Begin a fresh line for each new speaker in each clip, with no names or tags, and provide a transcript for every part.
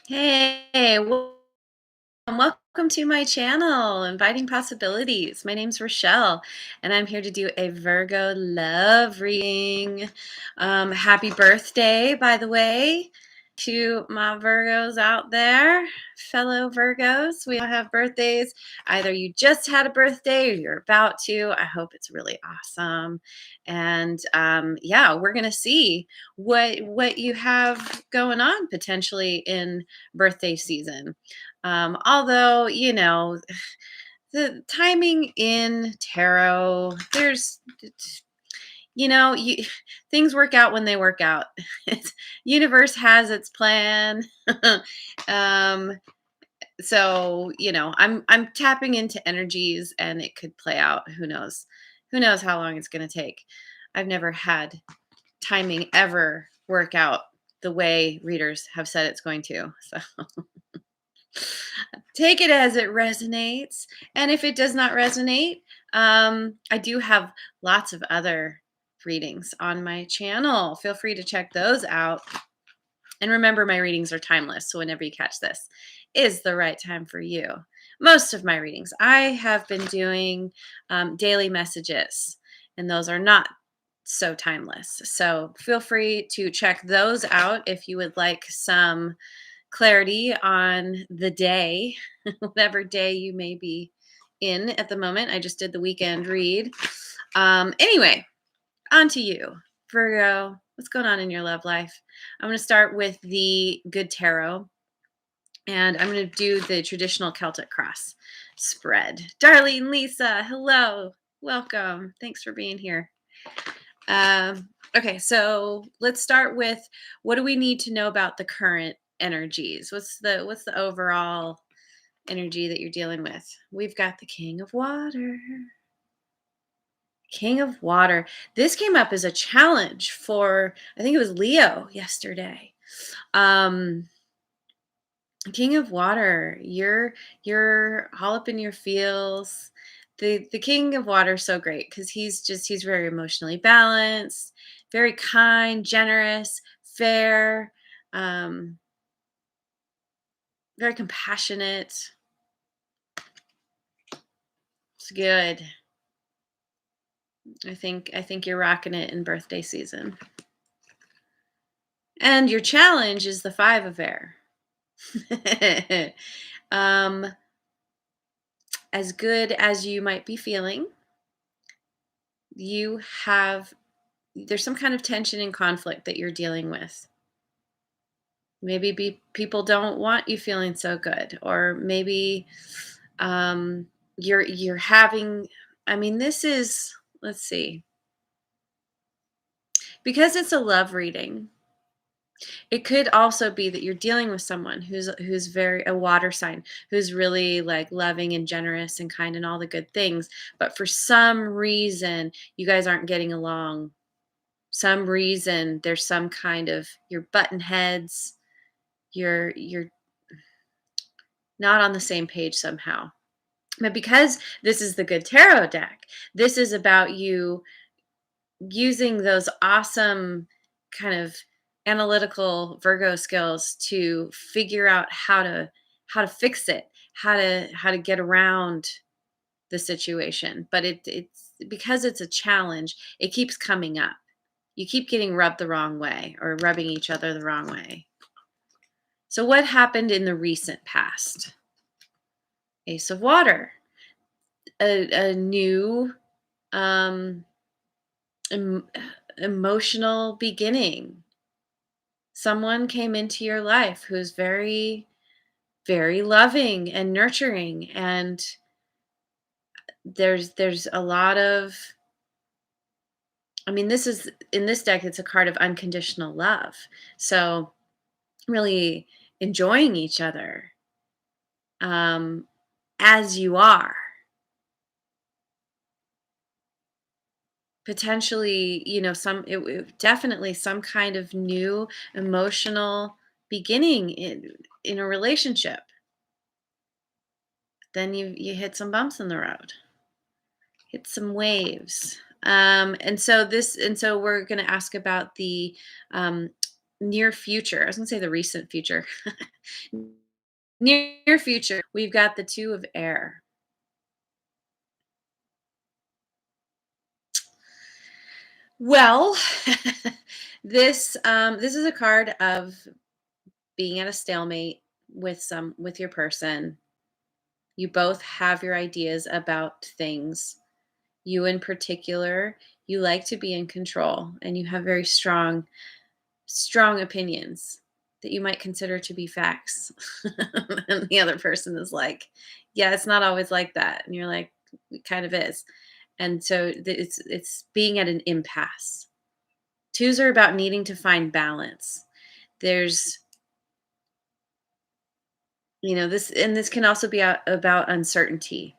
Hey, welcome to my channel, Inviting Possibilities. My name's Rochelle, and I'm here to do a Virgo love reading. Happy birthday, by the way, to my Virgos out there, fellow Virgos. We all have birthdays. Either you just had a birthday or you're about to. I hope it's really awesome. And yeah, we're gonna see what you have going on potentially in birthday season. Although, the timing in tarot, you things work out when they work out. Universe has its plan. um, I'm tapping into energies and it could play out. Who knows? Who knows how long it's gonna take? I've never had timing ever work out the way readers have said it's going to. So take it as it resonates. And if it does not resonate, I do have lots of other readings on my channel. Feel free to check those out. And remember, my readings are timeless. So whenever you catch this, is the right time for you. Most of my readings, I have been doing daily messages, and those are not so timeless. So feel free to check those out if you would like some clarity on the day, whatever day you may be in at the moment. I just did the weekend read. Anyway, on to you, Virgo. What's going on in your love life? I'm going to start with the Good Tarot, and I'm going to do the traditional Celtic cross spread. Darlene Lisa, hello. Welcome. Thanks for being here. Okay, so let's start with, what do we need to know about the current energies? What's the overall energy that you're dealing with? We've got the King of Water. King of Water. This came up as a challenge for, I think it was Leo yesterday. King of Water, you're all up in your feels. The King of Water is so great because he's very emotionally balanced, very kind, generous, fair, um, very compassionate. It's good. I think you're rocking it in birthday season. And your challenge is the Five of Air. um, as good as you might be feeling, you have there's some kind of tension and conflict that you're dealing with. Maybe people don't want you feeling so good, or maybe you're having. I mean, this is, let's see, because it's a love reading. It could also be that you're dealing with someone who's very a water sign, who's really like loving and generous and kind and all the good things, but for some reason you guys aren't getting along. Some reason there's some kind of, you're button heads, you're not on the same page somehow. But because this is the Good Tarot deck, this is about you using those awesome kind of analytical Virgo skills to figure out how to fix it, how to get around the situation. But it's because it's a challenge, it keeps coming up. You keep getting rubbed the wrong way or rubbing each other the wrong way. So what happened in the recent past? Ace of Water, a new um, em- emotional beginning. Someone came into your life who's very, very loving and nurturing, and there's a lot of, I mean, this is, in this deck, it's a card of unconditional love. So really enjoying each other um, as you are. Potentially, definitely some kind of new emotional beginning in a relationship. Then you hit some bumps in the road, hit some waves. And so we're going to ask about the um, near future. I was gonna say the recent future. Near future, we've got the two of air. Well, this is a card of being at a stalemate with your person. You both have your ideas about things. You in particular, you like to be in control and you have very strong opinions that you might consider to be facts. And the other person is like, yeah, it's not always like that. And you're like, it kind of is. And so it's being at an impasse. Twos are about needing to find balance. There's, this, and this can also be about uncertainty.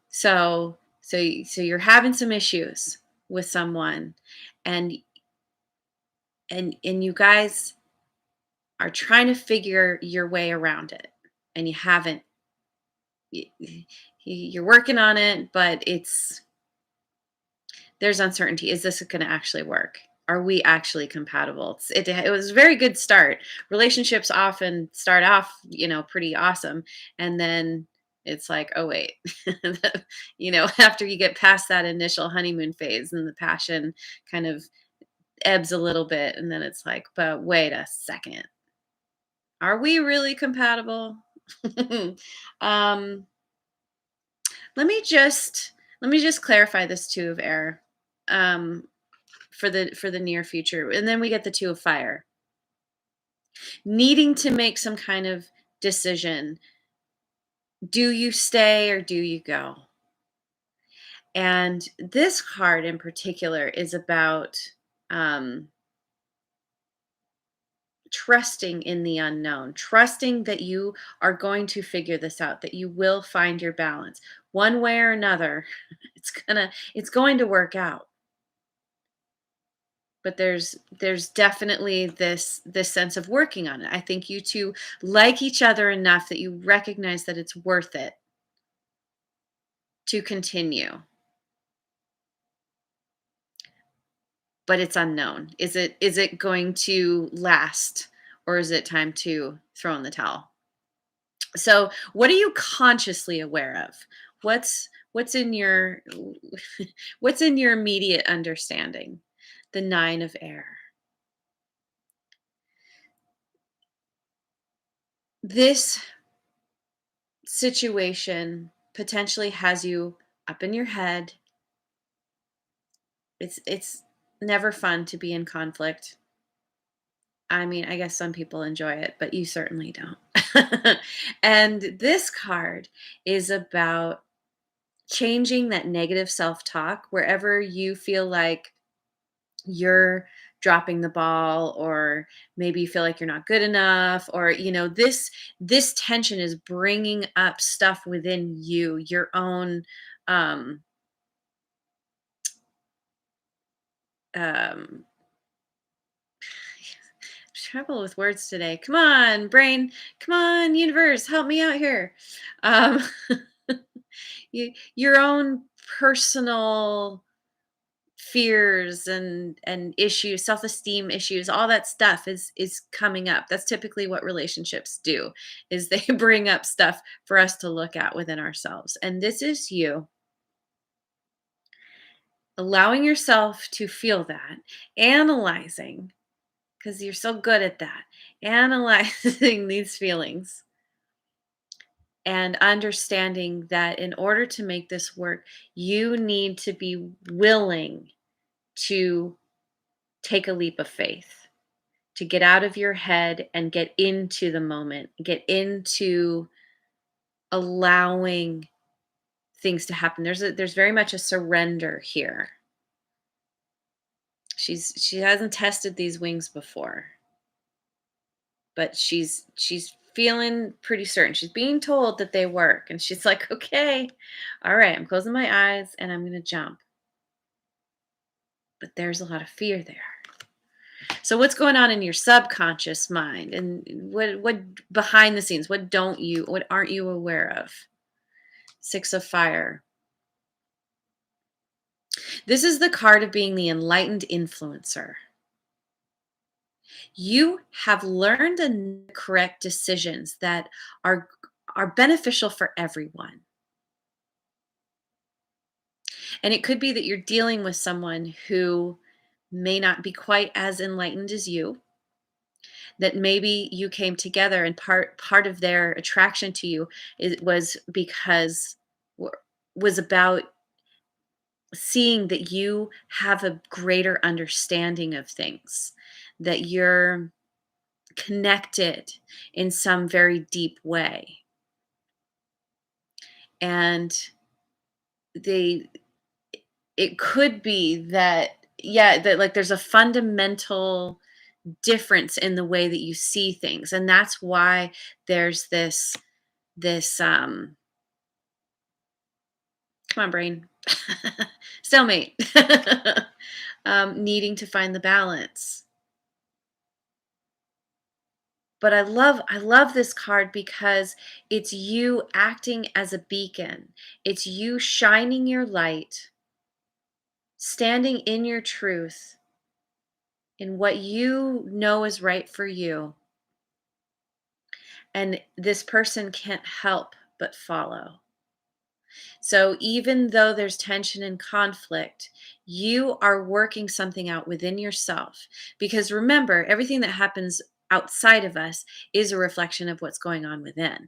So you're having some issues with someone, and and you guys are trying to figure your way around it, and you haven't. You're working on it, but there's uncertainty. Is this going to actually work? Are we actually compatible? It was a very good start. Relationships often start off, pretty awesome. And then it's like, oh, wait, after you get past that initial honeymoon phase and the passion kind of ebbs a little bit. And then it's like, but wait a second. Are we really compatible? um, let me just clarify this two of air. Um, for the near future, and then we get the two of fire, needing to make some kind of decision. Do you stay or do you go? And this card in particular is about um trusting in the unknown, trusting that you are going to figure this out, that you will find your balance one way or another. It's going to work out. But there's definitely this sense of working on it. I think you two like each other enough that you recognize that it's worth it to continue, but it's unknown. Is it going to last, or is it time to throw in the towel? So, what are you consciously aware of? What's in your what's in your immediate understanding? The 9 of air. This situation potentially has you up in your head. It's never fun to be in conflict. I mean, I guess some people enjoy it, but you certainly don't. And this card is about changing that negative self-talk wherever you feel like you're dropping the ball, or maybe you feel like you're not good enough, or this tension is bringing up stuff within you, your own um um trouble with words today. Come on, brain. Come on, universe, help me out here. Um your own personal fears and issues, self-esteem issues, all that stuff is coming up. That's typically what relationships do, is they bring up stuff for us to look at within ourselves. And this is you allowing yourself to feel that, analyzing, because you're so good at that, analyzing these feelings and understanding that in order to make this work, you need to be willing to take a leap of faith, to get out of your head and get into the moment, get into allowing things to happen. There's very much a surrender here. She hasn't tested these wings before, but she's feeling pretty certain. She's being told that they work, and she's like, "Okay. All right, I'm closing my eyes and I'm going to jump." But there's a lot of fear there. So what's going on in your subconscious mind, and what behind the scenes, what aren't you aware of? 6 of fire. This is the card of being the enlightened influencer. You have learned and correct decisions that are are beneficial for everyone. And it could be that you're dealing with someone who may not be quite as enlightened as you, that maybe you came together and part of their attraction to you was because w- was about seeing that you have a greater understanding of things, that you're connected in some very deep way. And they it could be that, yeah, that like there's a fundamental difference in the way that you see things, and that's why there's this come on brain, stalemate. Needing to find the balance. But I love this card because it's you acting as a beacon. It's you shining your light, standing in your truth, in what you know is right for you. And this person can't help but follow. So even though there's tension and conflict, you are working something out within yourself. Because remember, everything that happens outside of us is a reflection of what's going on within.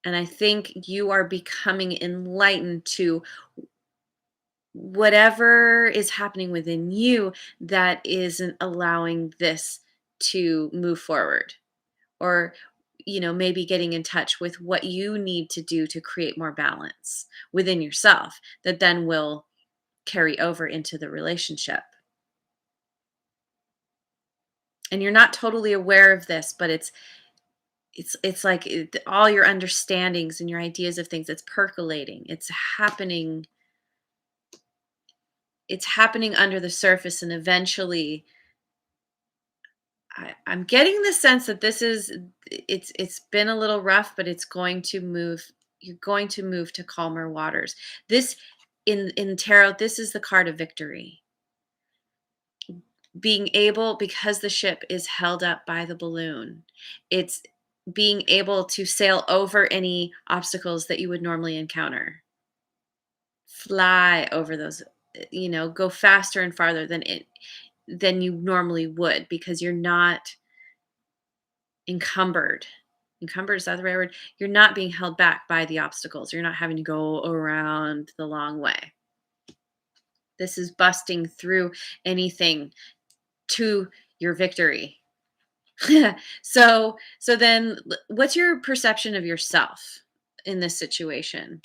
And I think you are becoming enlightened to whatever is happening within you that isn't allowing this to move forward. Or maybe getting in touch with what you need to do to create more balance within yourself that then will carry over into the relationship. And you're not totally aware of this, but it's like all your understandings and your ideas of things, it's percolating, happening it's happening under the surface, and eventually I'm getting the sense that it's been a little rough, but it's going to move. You're going to move to calmer waters. This in tarot, this is the card of victory. Being able, because the ship is held up by the balloon, it's being able to sail over any obstacles that you would normally encounter. Fly over those, go faster and farther than you normally would, because you're not encumbered. Encumbered, is that the right word? You're not being held back by the obstacles. You're not having to go around the long way. This is busting through anything to your victory. So then what's your perception of yourself in this situation?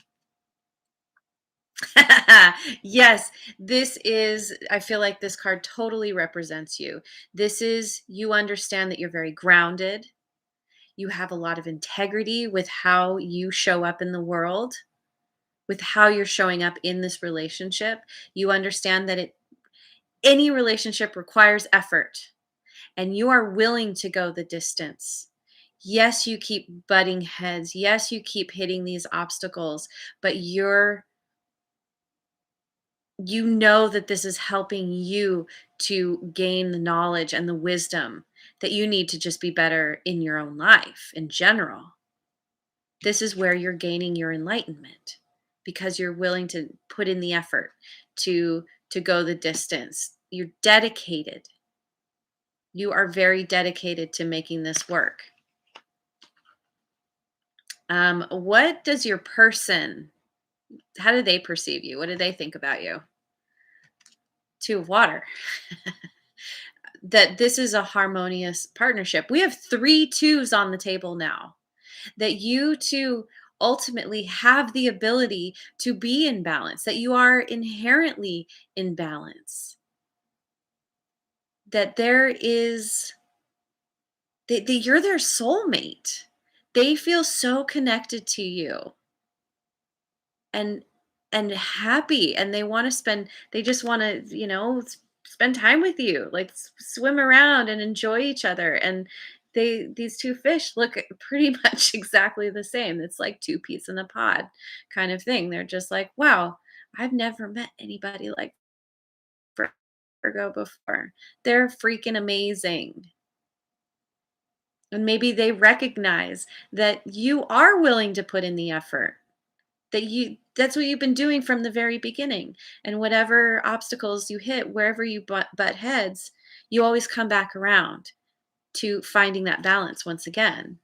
Yes, I feel like this card totally represents you. This is, you understand that you're very grounded. You have a lot of integrity with how you show up in the world, with how you're showing up in this relationship. You understand that any relationship requires effort, and you are willing to go the distance. Yes, you keep butting heads. Yes, you keep hitting these obstacles, but you know that this is helping you to gain the knowledge and the wisdom that you need to just be better in your own life in general. This is where you're gaining your enlightenment, because you're willing to put in the effort to go the distance. You're dedicated. You are very dedicated to making this work. What does your person, how do they perceive you? What do they think about you? Two of water. That this is a harmonious partnership. We have three twos on the table now. That you two ultimately have the ability to be in balance, that you are inherently in balance, that that you're their soulmate. They feel so connected to you, and happy, and they just want to, spend time with you, like swim around and enjoy each other. And these two fish look pretty much exactly the same. It's like two peas in a pod kind of thing. They're just like, wow, I've never met anybody like Virgo before. They're freaking amazing. And maybe they recognize that you are willing to put in the effort. That's what you've been doing from the very beginning. And whatever obstacles you hit, wherever you butt heads, you always come back around to finding that balance once again.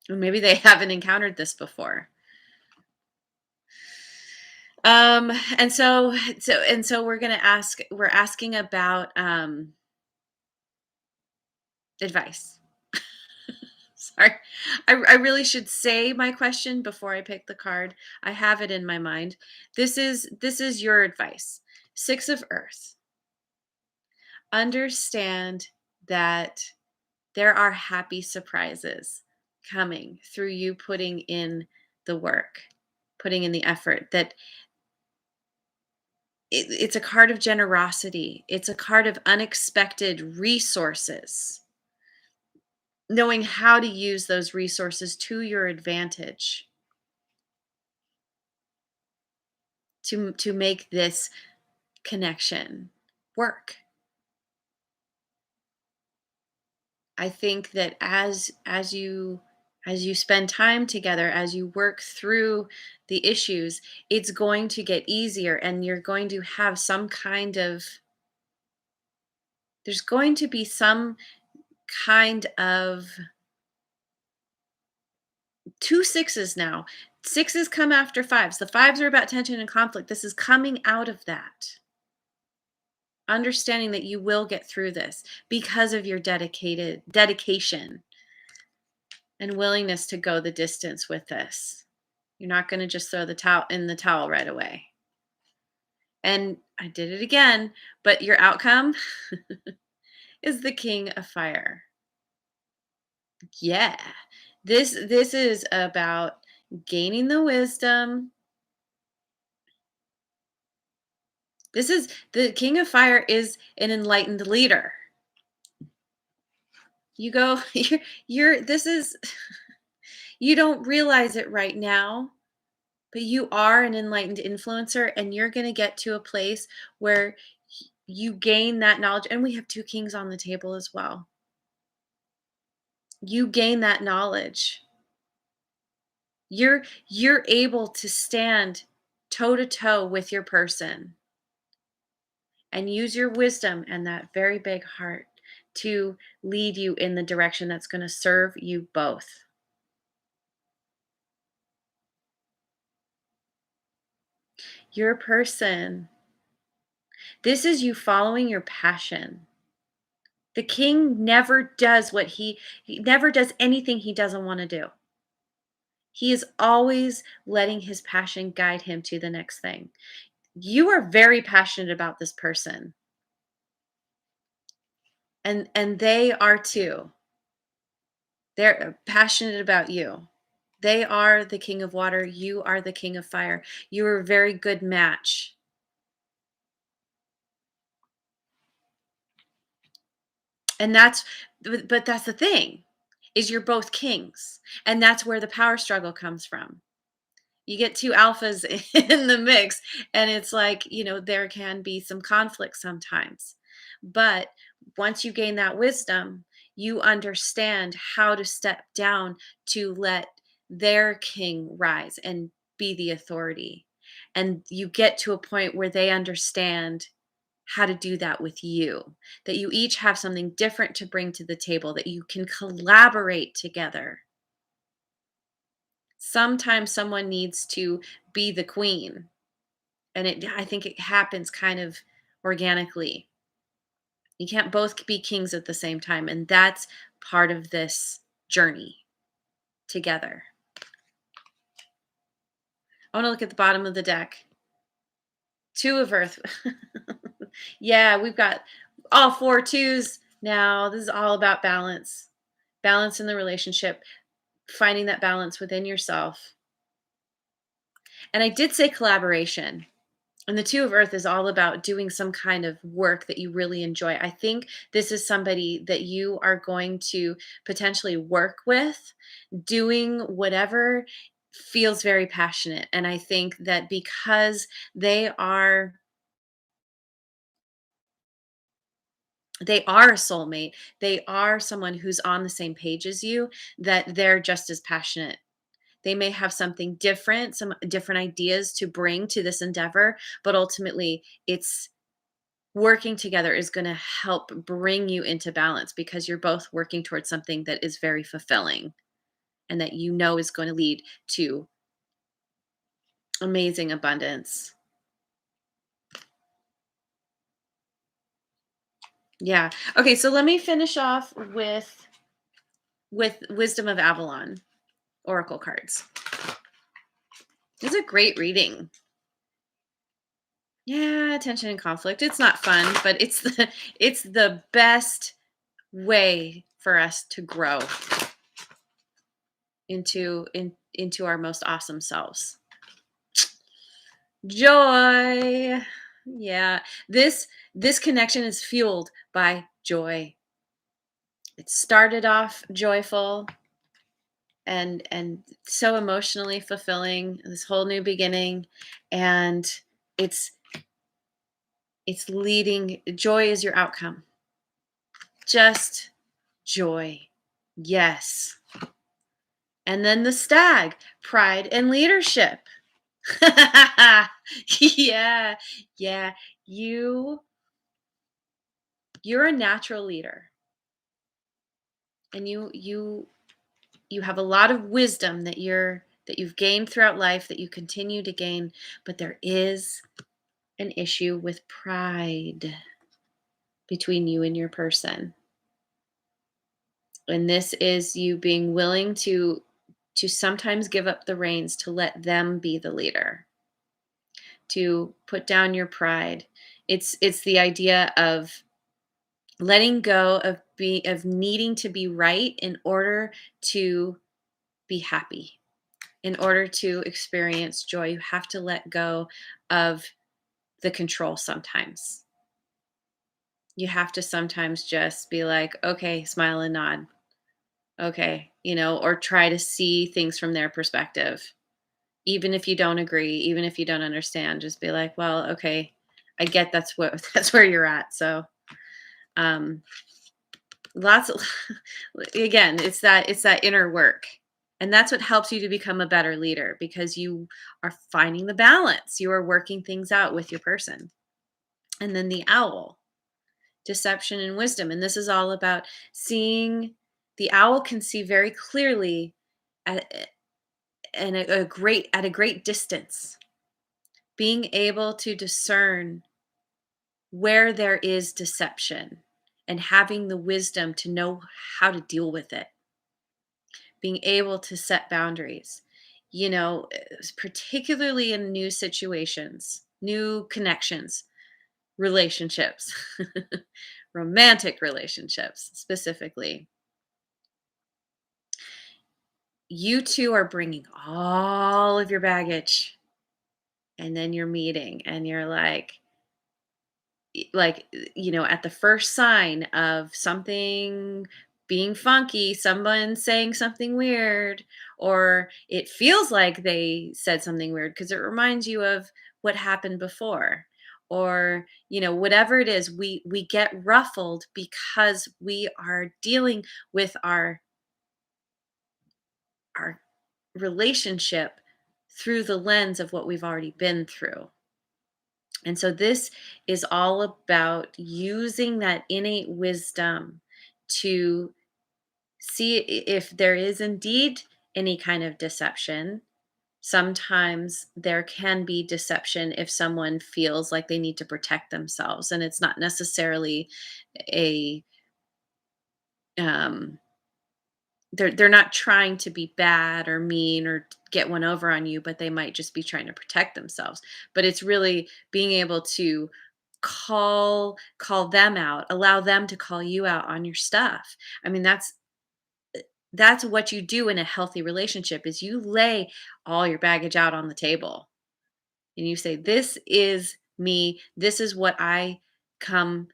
Or maybe they haven't encountered this before. And so we're asking about advice. Sorry. I really should say my question before I pick the card. I have it in my mind. This is your advice. Six of Earth. Understand that there are happy surprises coming through you putting in the work, putting in the effort. That it's a card of generosity. It's a card of unexpected resources, knowing how to use those resources to your advantage to make this connection work. I think that as you spend time together, as you work through the issues, it's going to get easier, and you're going to have some kind of there's going to be some kind of two sixes now. Sixes come after fives. The fives are about tension and conflict. This is coming out of that. Understanding that you will get through this because of your dedication and willingness to go the distance with this. You're not going to just throw the towel right away. And I did it again, but your outcome is the King of Fire. Yeah. This is about gaining the wisdom. This is the King of Fire is an enlightened leader. You go you're this is you don't realize it right now, but you are an enlightened influencer, and you're going to get to a place where you gain that knowledge. And we have two kings on the table as well. You gain that knowledge. You're able to stand toe to toe with your person and use your wisdom and that very big heart to lead you in the direction that's going to serve you both. Your person, this is you following your passion. The king never does he never does anything he doesn't want to do. He is always letting his passion guide him to the next thing. You are very passionate about this person, and they are too. They're passionate about you. They are the king of water, you are the king of fire. You are a very good match. And but that's the thing, is you're both kings, and that's where the power struggle comes from. You get two alphas in the mix, and it's like, there can be some conflict sometimes. But once you gain that wisdom, you understand how to step down to let their king rise and be the authority. And you get to a point where they understand how to do that with you, that you each have something different to bring to the table, that you can collaborate together. Sometimes someone needs to be the queen, and I think it happens kind of organically. You can't both be kings at the same time, and that's part of this journey together. I want to look at the bottom of the deck. Two of Earth. Yeah, we've got all four twos now. This is all about balance. Balance in the relationship, finding that balance within yourself. And I did say collaboration. And the Two of Earth is all about doing some kind of work that you really enjoy. I think this is somebody that you are going to potentially work with, doing whatever feels very passionate. And I think that because they are They are a soulmate. They are someone who's on the same page as you, that they're just as passionate. They may have something different, some different ideas to bring to this endeavor, but ultimately it's working together is going to help bring you into balance because you're both working towards something that is very fulfilling and that you know is going to lead to amazing abundance. Yeah. Okay, so let me finish off with Wisdom of Avalon oracle cards. It's a great reading. Yeah, tension and conflict. It's not fun, but it's the best way for us to grow into our most awesome selves. Joy. Yeah. This connection is fueled by joy. It started off joyful and so emotionally fulfilling, this whole new beginning, and it's it's leading joy is your outcome. Just joy. Yes. And then the stag, pride and leadership. Yeah. Yeah. You you're a natural leader, and you have a lot of wisdom that you've gained throughout life, that you continue to gain, but there is an issue with pride between you and your person. And this is you being willing to sometimes give up the reins to let them be the leader, to put down your pride. It's the idea of letting go of needing to be right in order to be happy. In order to experience joy, you have to let go of the control sometimes. You have to sometimes just be like, okay, smile and nod. Okay, or try to see things from their perspective. Even if you don't agree, even if you don't understand, just be like, well, okay, I get that's what that's where you're at. So um lots of again, it's that inner work. And that's what helps you to become a better leader because you are finding the balance. You are working things out with your person. And then the owl, deception and wisdom. And this is all about seeing. The owl can see very clearly at, and at a great distance, being able to discern where there is deception and having the wisdom to know how to deal with it, being able to set boundaries, particularly in new situations, new connections, relationships, romantic relationships specifically. You two are bringing all of your baggage, and then you're meeting and you're at the first sign of something being funky, someone saying something weird, or it feels like they said something weird because it reminds you of what happened before, or whatever it is, we get ruffled because we are dealing with our relationship through the lens of what we've already been through. And so this is all about using that innate wisdom to see if there is indeed any kind of deception. Sometimes there can be deception if someone feels like they need to protect themselves, and it's not necessarily a um, they're not trying to be bad or mean or get one over on you, but they might just be trying to protect themselves. But it's really being able to call them out, allow them to call you out on your stuff. I mean, that's what you do in a healthy relationship, is you lay all your baggage out on the table and you say, this is me, this is come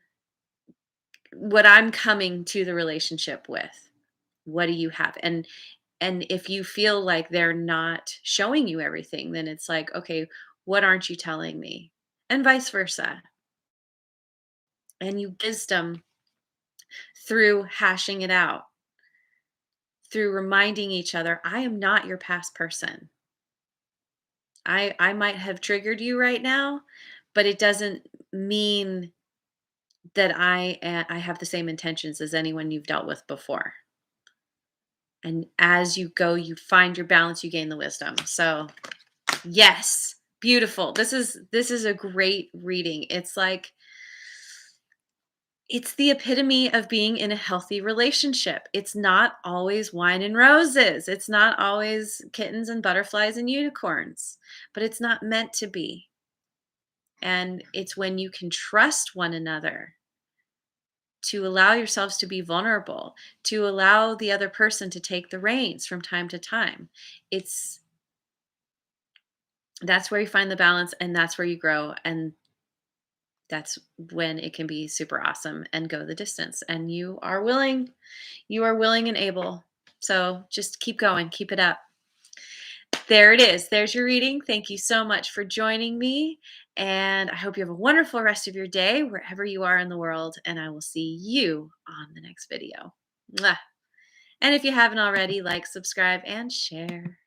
what I'm coming to the relationship with. What do you have? And if you feel like they're not showing you everything, then it's like, okay, what aren't you telling me? And vice versa. And you wisdom. through hashing it out, through reminding each other, I am not your past person. I might have triggered you right now, but it doesn't mean that I have the same intentions as anyone you've dealt with before. And as you go, you find your balance, you gain the wisdom. So, yes, beautiful. This is a great reading. It's like it's the epitome of being in a healthy relationship. It's not always wine and roses. It's not always kittens and butterflies and unicorns, but it's not meant to be. And it's when you can trust one another to allow yourselves to be vulnerable, to allow the other person to take the reins from time to time. It's That's where you find the balance, and that's where you grow, and that's when it can be super awesome and go the distance. And you are willing and able. So just keep going, keep it up. There it is. There's your reading. Thank you so much for joining me. And I hope you have a wonderful rest of your day wherever you are in the world. And I will see you on the next video. Mwah. And if you haven't already, like, subscribe, and share.